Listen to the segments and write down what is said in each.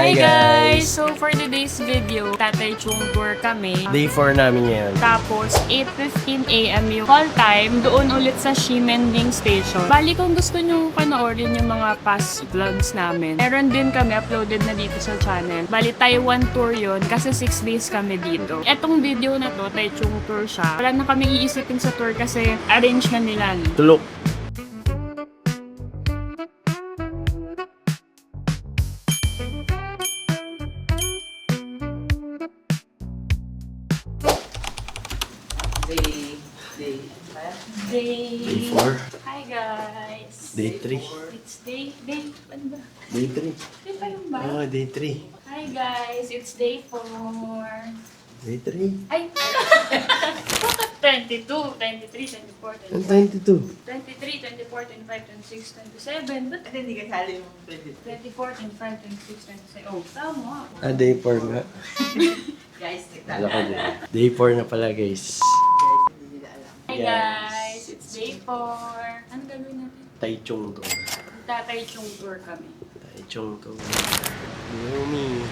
Hi guys! So for today's video, Tatay Chung tour kami. Day 4 namin ngayon. Tapos 8:15 AM yung call time doon ulit sa Ximending Station. Bali kung gusto nyo panoorin yung mga past vlogs namin, meron din kami uploaded na dito sa channel. Bali Taiwan tour yon kasi 6 days kami dito. Etong video na to, Tai Chung tour siya. Wala na kami iisipin sa tour kasi arrange na nila. Tulok. Day 4. Hi guys! Day 3. It's ano ba? Day 3. Day pa yung ba? Oh, day 3. Hi guys! It's day 4. Day 3. Ay! Bakit 22, 23, 24, Ang 25, 22. 23, 24, 25, 26, 27. Ba't Hindi ka sali yung 24, 25, 26, 27? Oh, tama. Ah, day 4 nga. guys, Wala ko din. Day 4 na pala, guys. hindi nila alam. Hi guys! It's day 4. Ano gagawin natin? Tai Chung to. Tatay Chung tour kami. Tai Chung to. Yumi.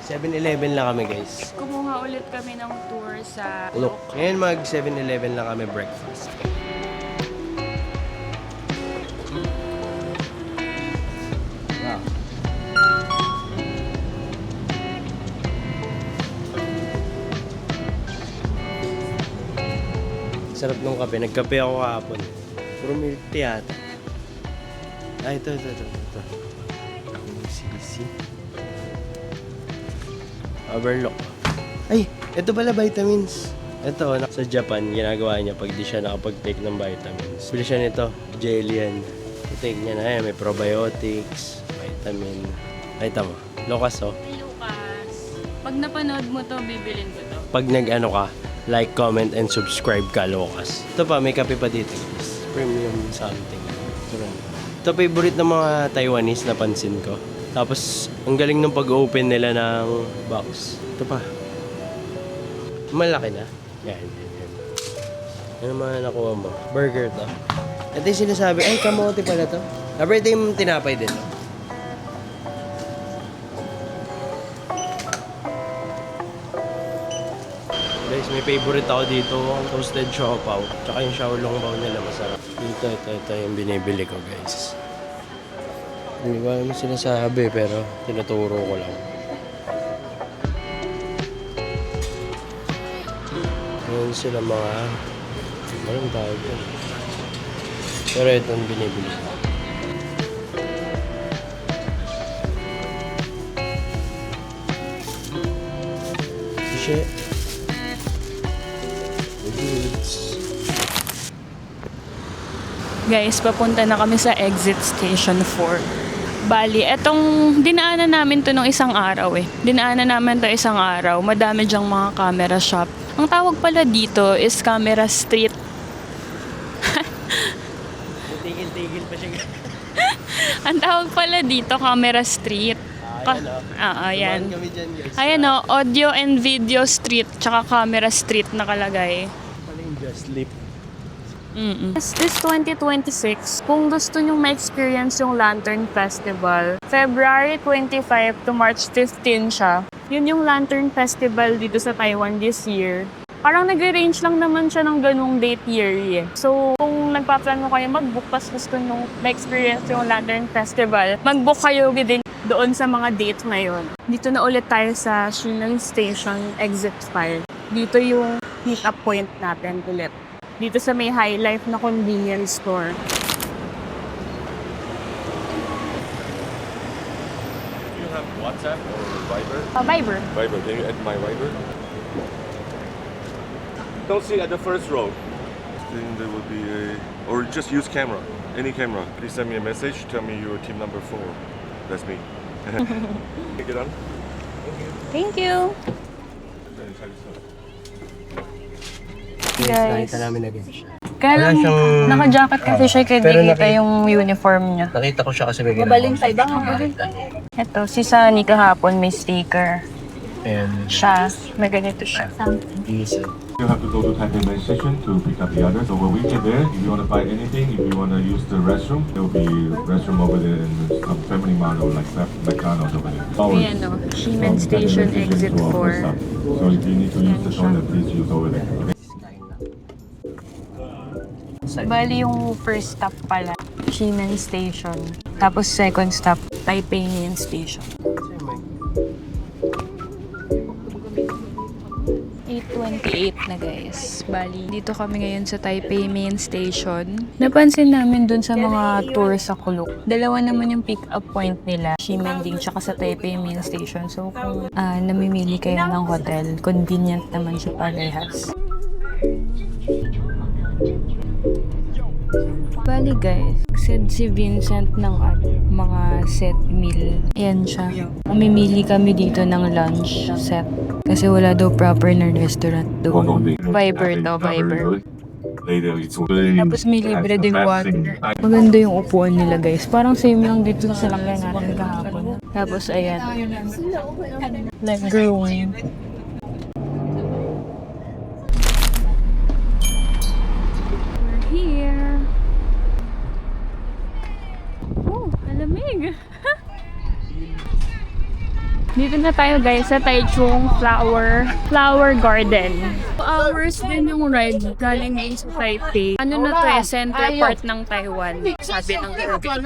7-Eleven lang kami, guys. Kumuha ulit kami ng tour sa Look, ngayon mag 7-Eleven lang kami breakfast. Wow. Sarap nung kape. Nagkape ako kahapon. Puro milk tea yata. Ah, ito. Sisi. Overlook. Ay, ito pala vitamins. Ito, sa Japan, ginagawa niya pag di siya nakapag-take ng vitamins. Bili siya nito, jelly yan. I-take niya na yan, may probiotics, vitamin. Ay, tama. Lokas, oh. Hey Lucas, pag napanood mo to, bibilin ko to. Pag nag-ano ka, like, comment, and subscribe ka, Lokas. Ito pa, may kape pa dito, guys. Premium something. Ito, favorite ng mga Taiwanese, napansin ko. Tapos, ang galing ng pag-open nila ng box. Ito pa. Malaki na. Yan. Ano mga nakuha mo? Burger to. Ito yung sinasabi, ay, kamote pala to. Dapat ito yung tinapay din, no? Guys, may favorite ako dito, toasted siopaw. Tsaka yung xiaolong bao nila masarap. Ito yung binibili ko, guys. Hindi ko alam sinasabi, pero tinuturo ko lang. Ngayon sila mga... Anong tawag yun? Pero ito ang binibili ko. Shit. Guys, papunta na kami sa exit station 4. Bali, etong dinaanan namin to nung isang araw eh. Dinaanan namin to isang araw. Madami dyang mga camera shop. Ang tawag pala dito is Camera Street. Tigil pa siya. Ang tawag pala dito, Camera Street. Ayan. Kami dyan, guys. Ayan o, Audio and Video Street, tsaka Camera Street nakalagay. Pala yung Just Sleep. This 2026, kung gusto nyong ma-experience yung Lantern Festival, February 25 to March 15 siya. Yun yung Lantern Festival dito sa Taiwan this year. Parang nag-range lang naman siya ng ganung date year eh. So, kung nagpaplano kayo mag-book pas gusto nyong ma-experience yung Lantern Festival, mag-book kayo din doon sa mga date na yun. Dito na ulit tayo sa Ximending Station Exit 5. Dito yung meet-up point natin ulit. Dito sa may High Life na convenience store. You have WhatsApp or Viber? Viber. Viber, can you add my Viber? Don't see at the first row. Then there will be a, or just use camera, any camera. Please send me a message, tell me your team number 4. That's me. Take it on. Thank you. Then, Guys. Nakita namin again siya. Kaya Wala lang, siyang- naka-jacket kasi siya kaya Pero di kita yung uniform niya. Nakita ko siya kasi may Mabalintay ba? Ito, si Sunny kahapon may sticker. And Siya, may ganito siya. diesel. You have to go to Taipei Main Station to pick up the others. So when we get there, if you want to buy anything, if you want to use the restroom, there will be restroom over there in some Family Mart or like McDonald's over there. Ayan o, Ximen Station Exit 4. So if you need to use the toilet, please use over there. Okay? Bali yung first stop pala, Ximen Station. Tapos second stop, Taipei Main Station. 8:28 na guys. Bali, dito kami ngayon sa Taipei Main Station. Napansin namin dun sa mga tour sa Kuluk. Dalawa naman yung pick-up point nila. Ximending tsaka sa Taipei Main Station. So kung namimili kayo ng hotel, convenient naman siya parehas. Bali guys, said si Vincent ng mga set meal. Ayan siya. Mamimili kami dito ng lunch set. Kasi wala daw proper na restaurant doon. Viber daw, Viber. Later, it's Tapos may libre ding water. Maganda yung upuan nila guys. Parang same lang dito sa sinakyan natin kahapon. Tapos ayan. Like growing. We're here. Oh, alamig. Dito na tayo guys sa Taichung Flower Garden. 2 hours din yung ride galing ngayon sa Taipei. Ano na to eh, center part ng Taiwan. Sabi ng Google.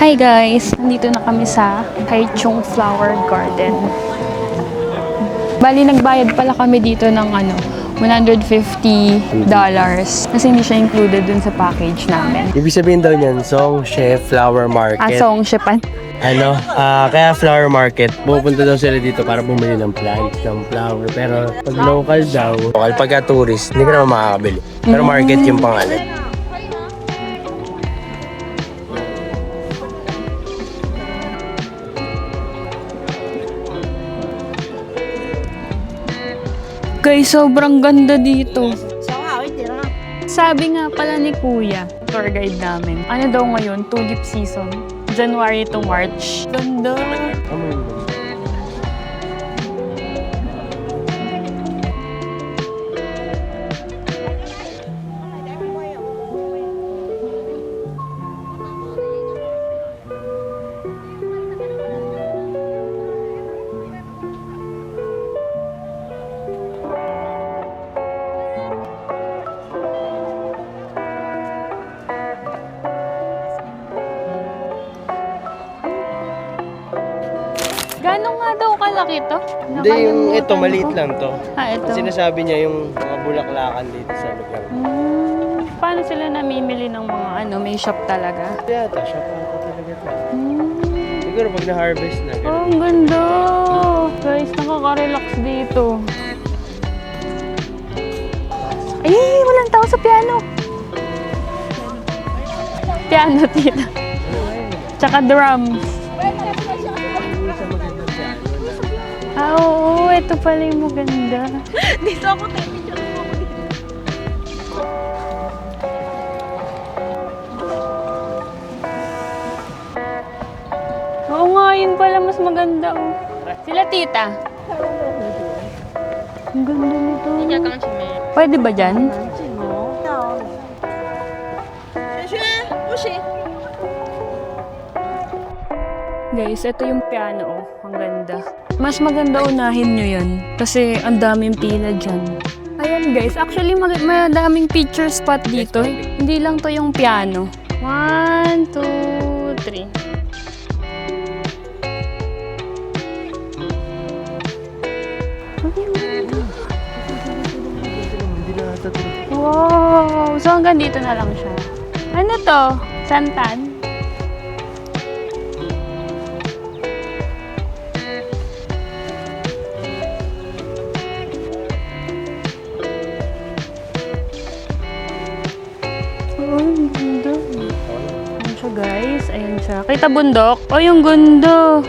Hi guys! Nandito na kami sa Taichung Flower Garden. Bali, nagbayad pala kami dito ng $150 kasi hindi siya included dun sa package namin. Ibig sabihin daw niyan, Song Chef Flower Market. Asong Shepan. Kaya flower market, pupunta daw sila dito para bumili ng plants, ng flower. Pero pag local daw, pagka tourist, hindi ka naman makakabili. Pero market yung pangalan. Guys, sobrang ganda dito. Sabi nga pala ni Kuya, tour guide namin, ano daw ngayon, tulip season, January to March. Ganda! Gano'n nga daw kalaki to? Hindi, yung ito, Nakalimutan maliit ko. lang to. Ito. Sinasabi niya yung mga bulaklakan dito sa lugar. Paano sila namimili ng mga may shop talaga? Yata, siya pa talaga to. Siguro pag na-harvest na. Oh, ang ganda! Guys, nakaka-relax dito. Ay, walang tao sa piano. Piano, tita. Tsaka drums. Oo, ito pala yung maganda. Dito ako tayo picture mo ako dito. Oo nga, yun pala mas maganda. Oh. Sila tita. Ang ganda nito. Pwede ba dyan? Guys, ito yung piano. Oh. Ang ganda. Mas maganda unahin nyo yun. Kasi ang daming pila dyan. Ayan guys, actually madaming picture spot dito. Hindi lang to yung piano. 1, 2, 3. Wow! So hanggang dito na lang siya. Ano to? Santan? siya. Kita bundok? O yung gundo.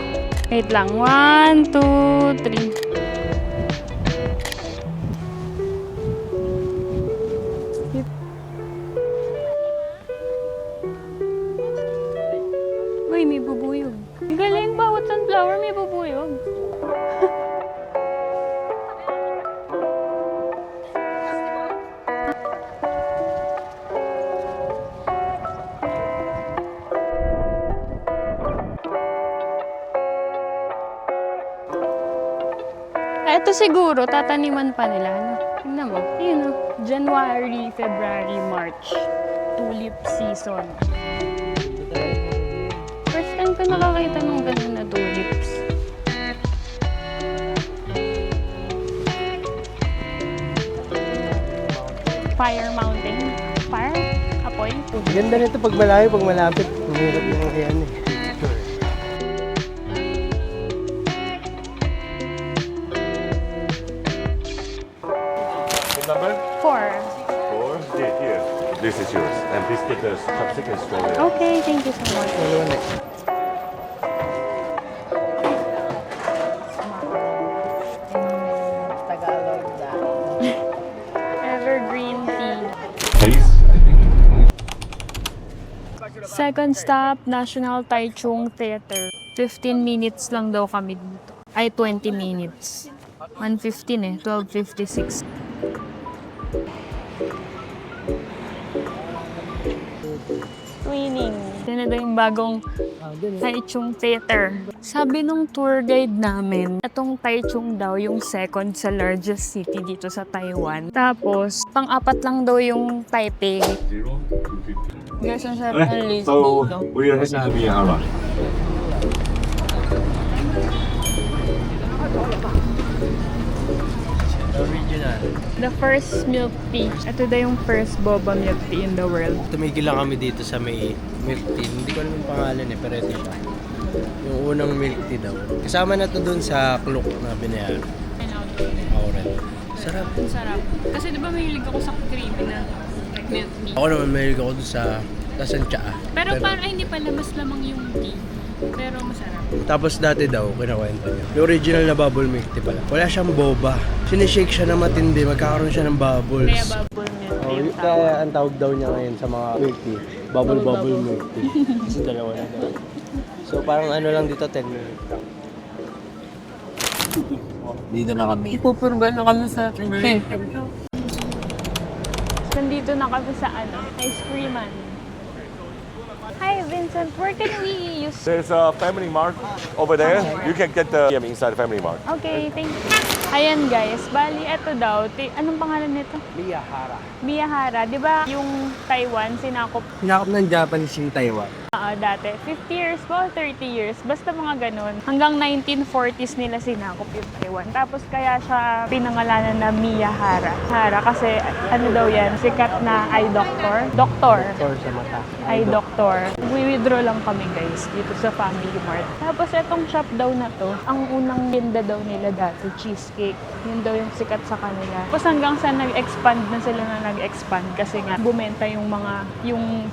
Wait lang. 1, 2, 3. Uy, may bubuyog. Ang galing, bawat sunflower may bubuyog. Ito siguro, tataniman pa nila. Ano? Tingnan mo. Ayun o. January, February, March. Tulip season. First time ko nakakita ng ganun na tulips. Fire mountain. Fire? Apoy? Ganda nito pag malayo, pag malapit. Mahirap na yan eh. Number 4. 4. Yeah, here. This is yours. And please get the chopstick and strawberry. Okay, thank you so much. Tagalog na. Evergreen tea. Please. Second stop, National Taichung Theater. 15 minutes lang daw kami dito. Ay, 20 minutes. 1:15 eh, 12:56. Twinning. Yan na daw yung bagong Taichung Theater. Sabi nung tour guide namin, itong Taichung daw yung second sa largest city dito sa Taiwan. Tapos, pang-apat lang daw yung Taipei. 0 to 50. Guys, ang sarap ng list So dito. we are heading to Miyahara. Original. The first milk tea. Ito daw yung first boba milk tea in the world. Tumigil lang kami dito sa may milk tea. Hindi ko alam yung pangalan eh, pero ito siya. Yung unang milk tea daw. Kasama na to dun sa klok na binayaran. Auren. Sarap. Ang sarap. Kasi di ba mahilig ako sa creamy na like milk tea. Ako naman mahilig ako dun sa tsaa. Pero parang ay, hindi pala mas lamang yung tea. Pero masarap. Tapos dati daw, kinakwento niya. Yung original na bubble milk tea pala. Wala siyang boba. Sinishake siya na matindi, magkakaroon siya ng bubbles. Kaya bubble milk tea yung tawag. Kaya ang tawag daw niya ngayon sa mga milk tea, bubble milk tea. Kasi dalawa na daw. So parang ano lang dito, 10 minutes lang. Dito na kami. Pupurba na kami sa Nandito na kami sa ice creaman. Hi Vincent, where can we use... There's a Family Mart over there. You can get the inside Family Mart. Okay, thank you. Ayan guys, bali eto daw. Anong pangalan nito? Miyahara. Miyahara. Di ba yung Taiwan sinakop Hinakap ng Japanese yung Taiwan. dati? 50 years ba? 30 years? Basta mga ganun. Hanggang 1940s nila sinakop yung Taiwan. Tapos kaya siya pinangalanan na Miyahara. Hara kasi ano daw yan? Sikat na eye doctor. Doktor. Or sa mata. Eye doctor. We-withdraw lang kami guys dito sa Family Mart. Tapos etong shop daw na to, ang unang tinda daw nila dati, cheesecake. Yun daw yung sikat sa kanila. Tapos hanggang sa nag-expand na sila na nag-expand kasi nga bumenta yung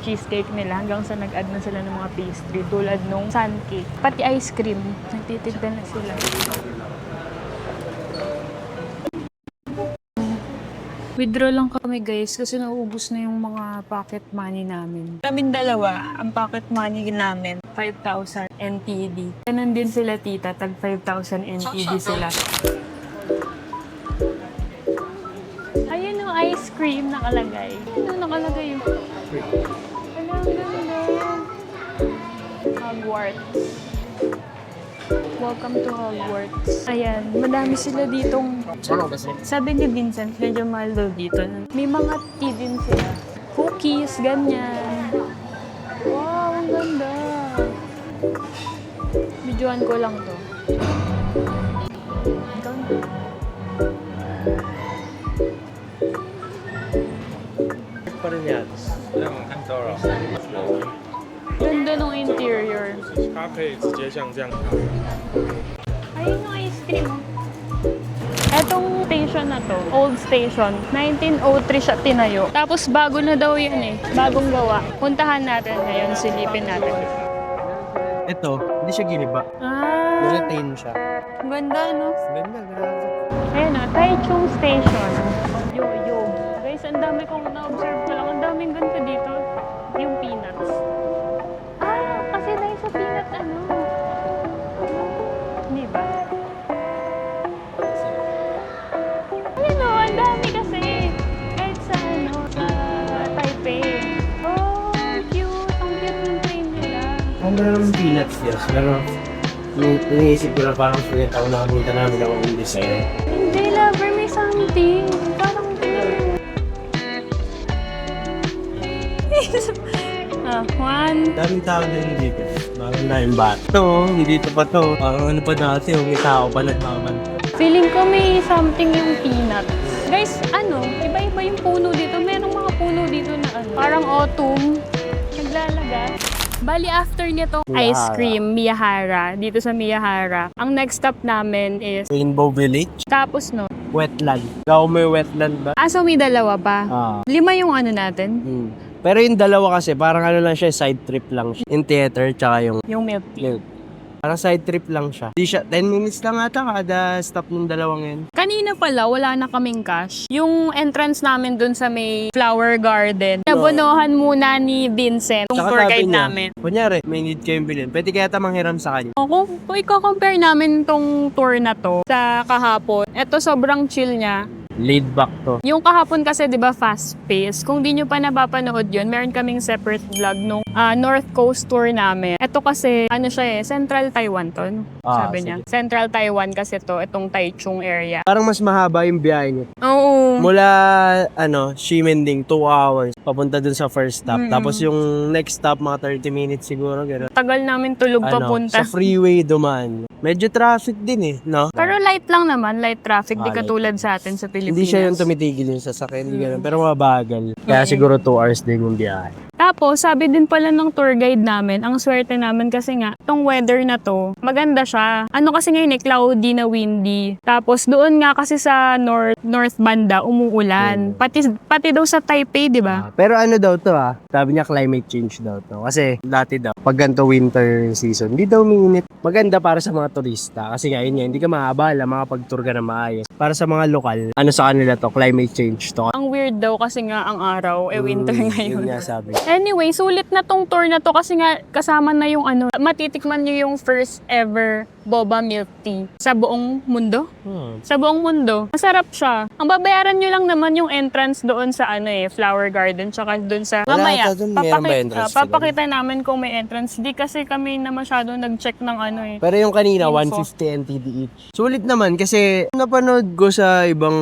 cheesecake nila hanggang sa nag-add na sila ng mga pastry tulad nung sun cake. Pati ice cream, nagtitigda na sila. Withdraw lang kami guys kasi naubos na yung mga pocket money namin. Kaming dalawa, ang pocket money namin, 5,000 NTD. Ganun din sila tita, tag 5,000 NTD sila. Ayun yung ice cream nakalagay. Ano nakalagay yung... Ano ang ganda? Hogwarts. Welcome to Hogwarts. Ayan, madami sila ditong... Sabi ni Vincent, medyo mahal daw dito. May mga tea din sila. Cookies, ganyan. Wow, ang ganda. Videoan ko lang to. Ikaw na. Pa rin yan. Ganda ng interior. 它可以直接像这样烤。 Ayun yung ice cream. Etong station na to, old station, 1903 siya tinayo. Tapos bago na daw yan eh, bagong gawa. Puntahan natin ngayon, silipin natin. Ito, hindi siya giniba. Na-retain siya. Ganda, no? Ganda, grabe. Ayan o, Taichung Station. Yogi. Guys, ang dami kong na-observe ko lang. Ang daming ganito dito. Yung peanuts. Kasi dahil sa peanut, Di ba? Ayun o, ang dami kasi. Kahit sa, sa Taipei. Oh, cute. Ang cute ng train nila. Ang ganda ng peanuts, yes. Pero, iniisip ko na parang sulit ako nakakita namin ako yung design. Hindi, lover, may something. Parang one. Daming tao din dito. Parang na yung bata. Ito, hindi dito pa to. Parang ano pa dati, may tao pa nagmaman. Feeling ko may something yung peanut. Guys, iba-iba yung puno dito. Merong mga puno dito na parang autumn. Naglalagas. Bali, after nito, ice cream, Miyahara. Dito sa Miyahara. Ang next stop namin is, Rainbow Village, tapos wetland. Ikaw may wetland ba? so may dalawa pa. 5 yung natin. Pero yung dalawa kasi, parang ano lang siya, side trip lang siya. Yung theater, tsaka yung Yung milk tea. milk. Parang side trip lang siya. Di siya, 10 minutes lang ata kada stop ng dalawang yun. Kanina pala, wala na kaming cash. Yung entrance namin dun sa may flower garden, nabunuhan muna ni Vincent, yung Tsaka tour sabi guide niya, namin. Kunyari, may need kayong bilhin. Pwede kaya manghiram sa kanya. Kung i-compare namin tong tour na to sa kahapon, eto sobrang chill niya. Laid back to. Yung kahapon kasi, di ba, fast pace. Kung di nyo pa napapanood yun, meron kaming separate vlog nung North Coast tour namin. Ito kasi, siya Central Taiwan to. No? Sabi niya. Central Taiwan kasi to, itong Taichung area. Parang mas mahaba yung biyahe niya. Oo. Mula, Ximending, 2 hours, papunta dun sa first stop. Tapos yung next stop, mga 30 minutes siguro. Gano'n. Tagal namin tulog papunta. Sa freeway duman. Medyo traffic din no? Pero light lang naman, light traffic. Di light. katulad sa atin sa Pilipinas. Hindi siya yung tumitigil yung sasakyan, ganun. Pero mabagal. Kaya siguro 2 hours din yung biyahe. Tapos, sabi din pala ng tour guide namin, ang swerte namin kasi nga, itong weather na to, maganda siya. Kasi ngayon cloudy na windy. Tapos, doon nga kasi sa north banda, umuulan. Pati daw sa Taipei, di ba? Pero daw to sabi niya climate change daw to. Kasi dati daw, pag ganito winter season, hindi daw uminit. Maganda para sa mga turista. Kasi nga, yun nga, hindi ka maabala, makapag-tour ka na maayos. Para sa mga lokal, sa kanila to, climate change to. Ang weird daw kasi nga ang araw, winter ngayon. Yun nga sabi. Anyway, sulit na tong tour na to kasi nga kasama na yung matitikman nyo yung first ever boba milk tea sa buong mundo. Sa buong mundo. Masarap siya. Ang babayaran nyo lang naman yung entrance doon sa flower garden tsaka doon sa mamaya. Papakita namin kung may entrance. Di kasi kami na masyado nag-check ng Pero yung kanina, info. 150 NTD each. Sulit naman kasi napanood ko sa ibang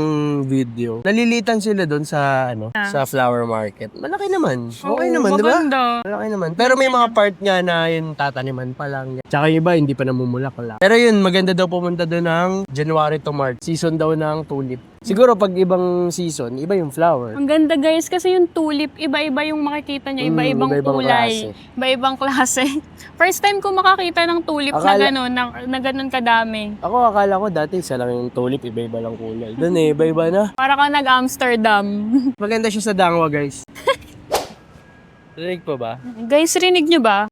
video. Nalilitan sila doon sa sa flower market. Malaki naman. Okay naman, di ba? Maganda. Malaki naman. Pero may mga part nga na yung tataniman pa lang. Tsaka yung iba, hindi pa namumulaklak. Pero yun, maganda daw pumunta doon ng January to March. Season daw ng tulip. Siguro pag ibang season, iba yung flower. Ang ganda guys kasi yung tulip, iba-iba yung makikita niya, iba-ibang kulay, iba-ibang klase. First time ko makakita ng tulip na gano'n kadami. Ako akala ko dati isa lang yung tulip, iba-iba lang kulay. Doon iba-iba na. Para ka nag-Amsterdam. Maganda siya sa Dangwa, guys. Rinig po ba? Guys, rinig nyo ba?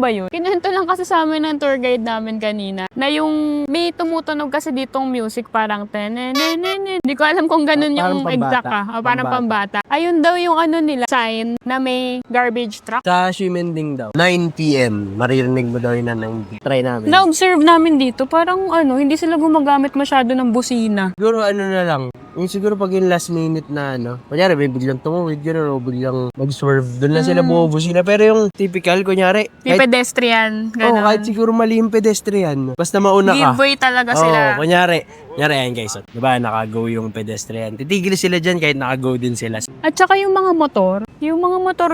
Yun? Kinento lang kasi sa amin ng tour guide namin kanina na yung may tumutunog kasi ditong music parang tenenenenen. Hindi ko alam kung ganun yung exact parang pambata. Ayun daw yung nila, sign na may garbage truck. Sa Ximending daw. 9 p.m. Maririnig mo daw yun na 9 p.m. Try namin. Na-observe namin dito, parang hindi sila gumagamit masyado ng busina. Siguro na lang. Yung siguro pag yung last minute na kunyari may biglang tumawid gano'n o biglang mag-swerve, doon lang sila bumubusina. Pero yung typical, kunyari, May pedestrian, gano'n. kahit siguro mali yung pedestrian, basta mauna ka. Giveaway talaga sila. Kunyari, ayan guys, diba naka-go yung pedestrian. Titigil sila dyan kahit naka-go din sila. At saka yung mga motor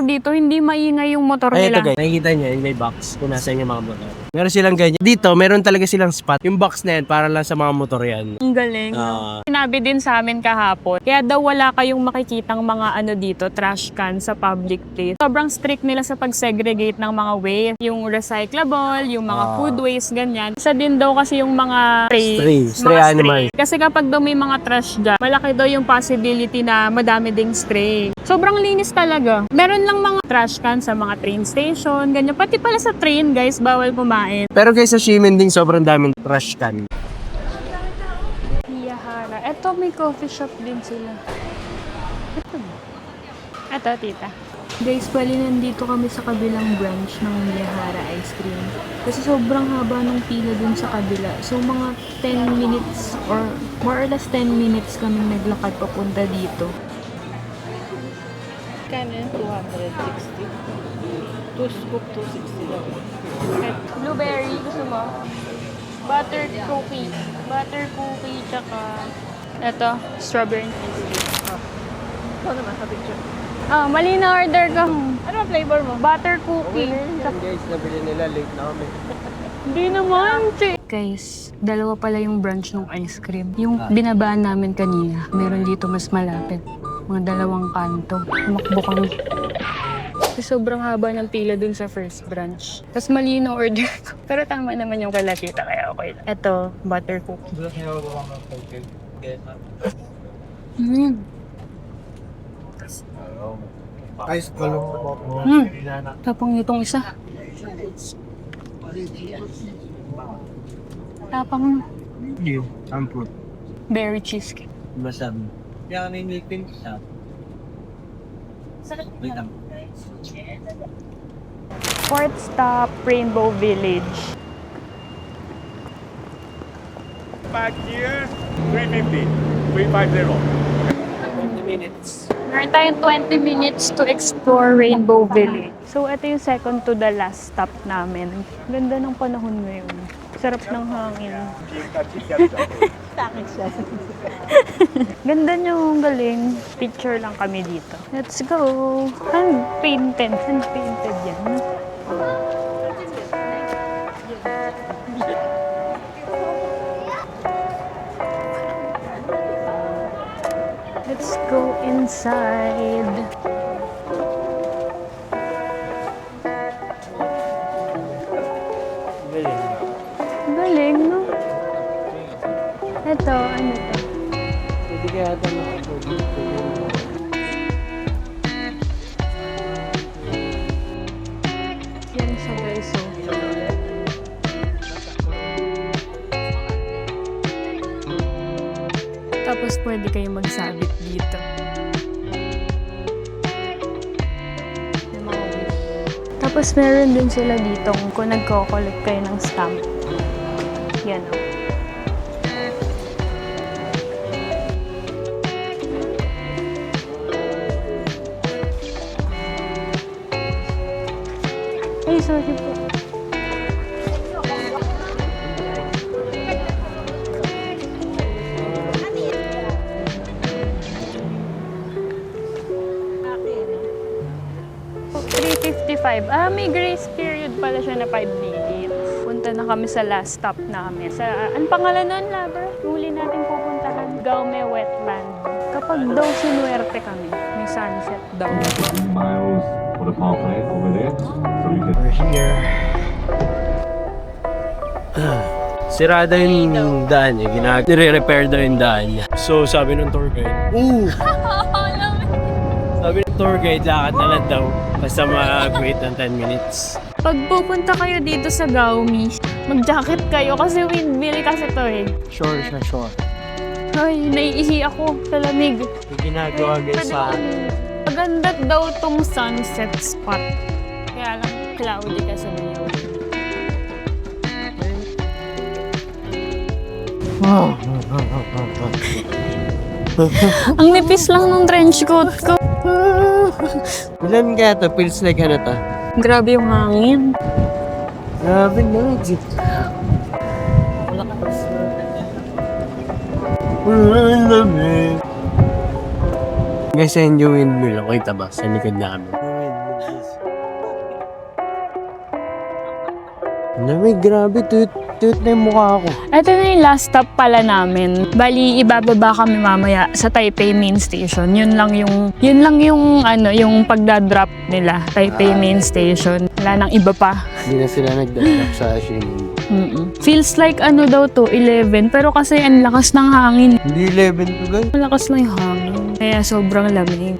dito, hindi maingay yung motor Ay, ito nila. guys, nakikita niyo, yung may box kung nasa yung mga motor. Meron silang ganyan. Dito, meron talaga silang spot. Yung box na yan, para lang sa mga motor yan. Ang galing. Sinabi din sa amin kahapon, kaya daw wala kayong makikitang mga dito, trash can sa public place. Sobrang strict nila sa pag-segregate ng mga waste. Yung recyclable, yung mga food waste, ganyan. Isa din daw kasi yung mga Stray mga animals. ma-optimize. Kasi kapag daw may mga trash dyan, malaki daw yung possibility na madami ding stray. Sobrang linis talaga. Meron lang mga trash can sa mga train station, ganyan. Pati pala sa train, guys, bawal kumain. Pero guys, sa Ximending sobrang daming trash can. Miyahara. Eto, may coffee shop din sila. Eto, tita. Guys, bali nandito kami sa kabilang branch ng Miyahara Ice Cream. Kasi sobrang haba ng pila dun sa kabila. So, mga 10 minutes or more or less 10 minutes kami naglakad papunta dito. Kano yun? 260. 2 scoop, 260 lang. Blueberry, gusto mo? Butter cookie. Butter cookie, tsaka... Eto, strawberry. Ikaw naman sa picture. Mali na order ko. Ano ang flavor mo? Butter cookie. Guys, nabili nila, late na kami. Hindi naman, Guys, dalawa pala yung branch ng ice cream. Yung binabaan namin kanina, meron dito mas malapit. Mga 2 kanto. Tumakbo kami. Kasi sobrang haba ng pila dun sa first branch. Tapos mali na order ko. Pero tama naman yung kalatita, kaya okay lang. Ito, butter cookie. Ice balong. Tapang nitong isa. Tapang Ampun. berry cheesecake. Masam. Kaya kami ngipin siya. Wait lang. Fourth stop, Rainbow Village. Back here, 350. 350. Meron tayong 20 minutes to explore Rainbow Village. So, ito yung second to the last stop namin. Ganda ng panahon ngayon. Sarap ng hangin. Takit siya. Ganda nyo, galing. Picture lang kami dito. Let's go! Hand-painted. Hand-painted yan. Let's go inside. Galing, no? Ito, ano to? Hindi kaya ito Yan siya, guys. So. Tapos pwede kayo magsabit dito. May mga wish. Tapos meron din sila dito kung nagko-collect kayo ng stamp. Yan o. Ay, sorry po. $3.55. May grace period pala siya na 5 minutes. Punta na kami sa last stop namin. Sa, ang pangalan nun, lover? Huli natin pupuntahan. Gaume Wetland. Kapag daw sinuwerte kami, may sunset daw. Miles for the power plant over there. So you can... We're here. Sirada yung daan niya. Nire-repair daw yung daan niya. So, sabi ng tour guide, sabi ng tour guide, lakad na lang daw. Basta mag-wait ng 10 minutes. Pag pupunta kayo dito sa Gaumi, mag-jacket kayo kasi windmill kasi to eh. Sure siya, sure. Ay, naiihi ako sa lamig. Yung ginagawa guys sa... Maganda daw tong sunset spot. Kaya lang cloudy kasi ngayon. Ang nipis lang ng trench coat ko. Ilan kaya to? Feels like ano to? Grabe yung hangin. Grabe na. Guys, yan yung windmill. Kita ba? Sa likod namin. Lamig, grabe. Tuyot na yung mukha ko. Ito na yung last stop pala namin. Bali, ibababa kami mamaya sa Taipei Main Station. Yun lang yung pagdadrop nila, Taipei Main Station. Wala nang iba pa. Hindi na sila nagdadap sa swimming. Feels like ano daw to, 11. Pero kasi ang lakas ng hangin. Hindi 11 to guys. Malakas lang yung hangin. Kaya sobrang lamig.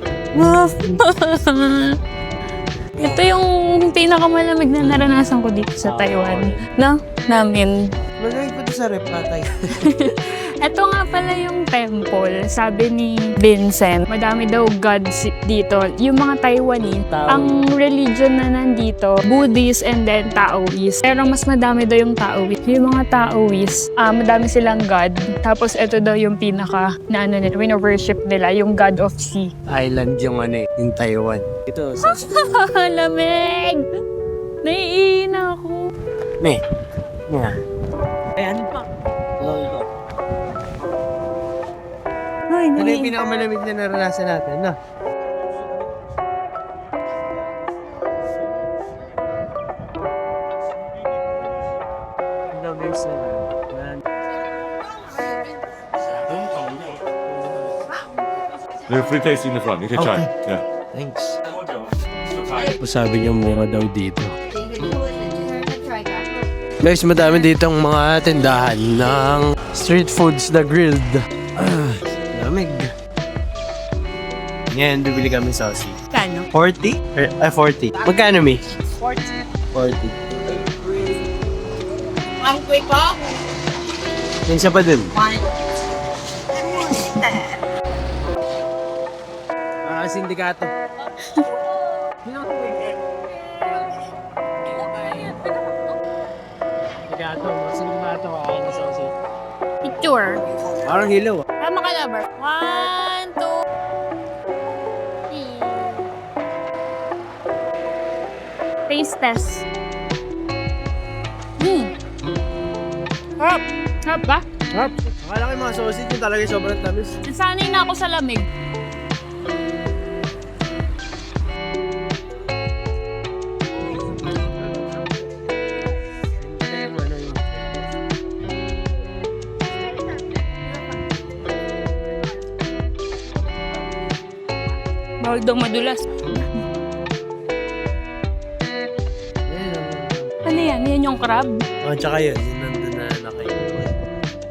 Ito yung pinakamalamig na naranasan ko dito sa Taiwan. No? Namin. Magay pa to sa rep patay. Ito nga pala yung temple, sabi ni Vincent. Madami daw gods dito. Yung mga Taiwanese, ang religion na nandito, Buddhist and then Taoist. Pero mas madami daw yung Taoist. Yung mga Taoist, madami silang god. Tapos ito daw yung pinaka na ano nila, wino-worship nila, yung God of Sea. Island yung ano eh, yung Taiwan. Ito sa... Lamig! Naiina ako. Me. Yeah. Ayan pa. Ay, Ano yung pinakamalamig na naranasan natin, no? There are free taste in the front. You can try. Yeah. Thanks. Sabi niya mura daw dito. Guys, madami ditong mga tindahan ng street foods na grilled. Lamig. Ngayon, bibili kami sausage. Kano? 40? 40. Magkano, Mi? 40. 40. Ang quick ko? Yung isa pa din. Sindikato. Sindikato, kakain na sausage. Picture. Parang hilaw. Tama ka, lover. 1, 2, 3. Taste test. Harap. Harap ba? Harap. Akala ko yung mga sausage yung talaga sobrang tamis. Nasanay na ako sa lamig. Bawal daw madulas. Ano yan? Yan yung crab? Oh, tsaka yun. Yung nandun na nakaiwan.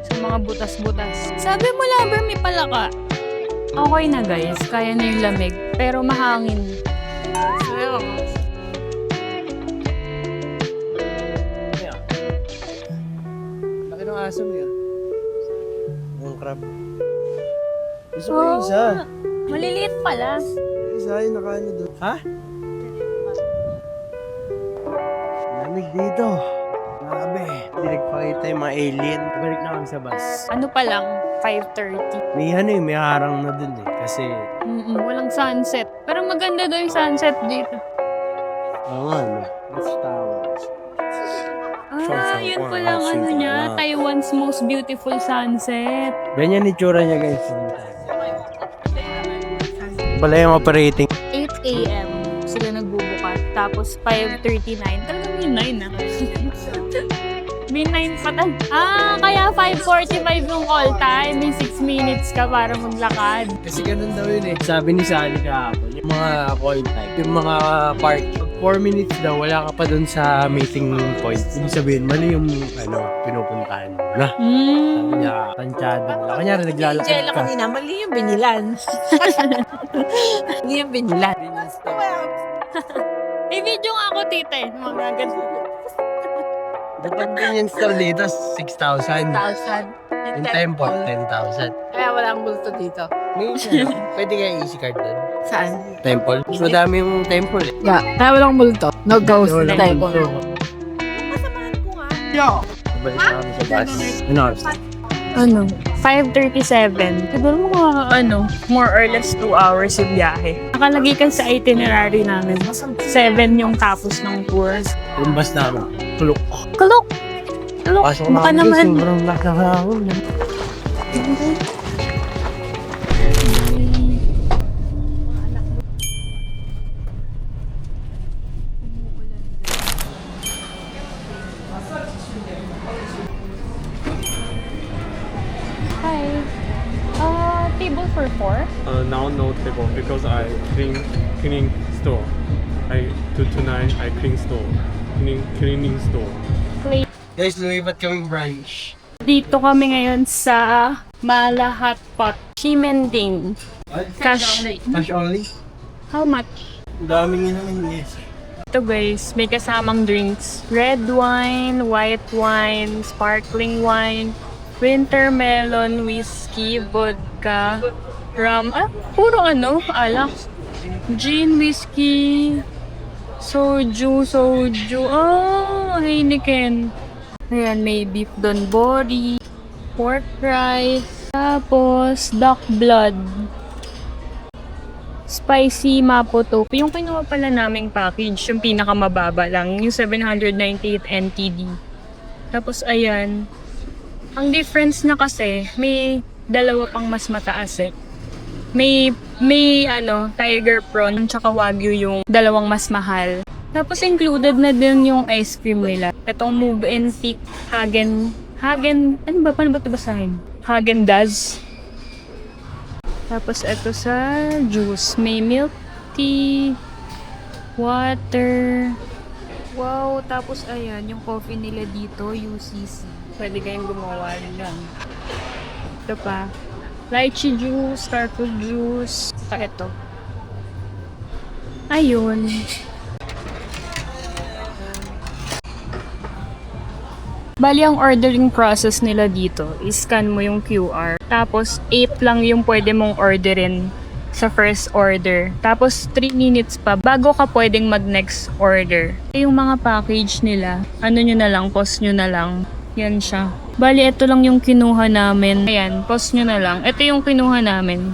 Sa mga butas-butas. Sabi mo, lover, may palaka. Okay na guys, kaya na yung lamig. Pero mahangin. Laki ng aso mo yun. Yung crab. Gusto ko yung isa. Maliliit pala. Yung isa yung nakaano doon. Ha? Lamig dito. Grabe. Hindi nagpakita yung mga alien. Balik na kami sa bus. Ano pa lang? 5:30. May ano eh, may harang na dun eh. Kasi, Walang sunset. Pero maganda daw yung sunset dito. oo nga, no. Mas towers. Yun pa lang ano niya. Taiwan's most beautiful sunset. Ganyan itsura niya guys. Pala yung operating. 8 a.m. sila nagbubukas. Tapos 5:39. Talagang may 9 ah. May 9 pa tal. Kaya 5:45 yung call time. May 6 minutes ka para maglakad. Kasi ganun daw yun eh. Sabi ni Sally kahapon, yung mga call time, yung mga park, pag 4 minutes daw, wala ka pa dun sa meeting point. Ibig sabihin, mali yung pinupuntahan mo na. Sabi niya, tansyado nila. Kanyari, naglalakad Jella ka. kanina, mali yung binilan. Mali yung binilan. May video nga ako, tite. Mga ganun. Dapat ganyan store dito, 6,000. 1,000. Yung temple, 10,000. Kaya wala ang bulto dito. May pwede kaya easy card doon. Saan? Temple? Mas madami yung temple eh. Yeah, kaya walang bulto. No ghost Wala type. bulto. Balik na kami sa bus. Ano? 5:37. Siguro mga more or less 2 hours yung biyahe. Nakalagay ka sa itinerary namin. 7 yung tapos ng tour. Yung bus namin. Tulok. Kalok! Kalok! Pasok Baka na naman. sobrang nakahawin. Hi. Table for 4? Now no table because I cleaning store. Tonight I cleaning store. Guys, lumipat kaming branch. Dito kami ngayon sa Mala Hot Pot. Ximending. Cash. Cash only? How much? Daming naman, yes. Ito guys, may kasamang drinks. Red wine, white wine, sparkling wine, winter melon, whiskey, vodka, rum. Puro alak. Gin, whiskey, soju. Heineken. Ayan, may beef donbori, pork rice, tapos duck blood, spicy mapo tofu. Yung kinuha pala naming package, yung pinakamababa lang, yung 798 NTD. Tapos ayan, ang difference na kasi, may dalawa pang mas mataas eh. May tiger prawn, tsaka wagyu yung dalawang mas mahal. Tapos included na din yung ice cream nila. Itong Move and Seek Hagen, ano ba? Paano ba ito basahin? Häagen-Dazs. Tapos ito sa juice. May milk tea, water. Wow, tapos ayan, yung coffee nila dito, UCC. Pwede kayong gumawa lang. Ito pa. Lychee juice, starfruit juice. Ito. Ayun. Bali, ang ordering process nila dito, scan mo yung QR. Tapos, 8 lang yung pwede mong orderin sa first order. Tapos, 3 minutes pa bago ka pwedeng mag-next order. Yung mga package nila, nyo na lang, post nyo na lang. Yan siya. Bali, ito lang yung kinuha namin. Ayan, post nyo na lang. Ito yung kinuha namin.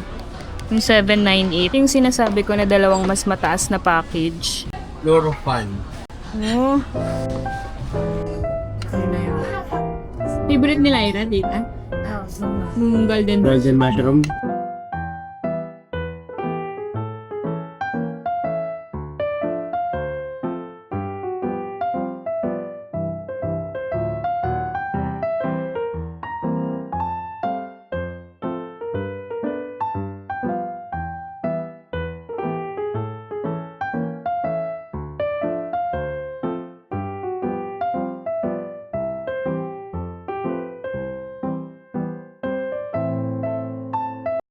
Yung 798. Yung sinasabi ko na dalawang mas mataas na package. Loro fan. Oh. Favorite nila Ira, di ba? Golden Golden mushroom.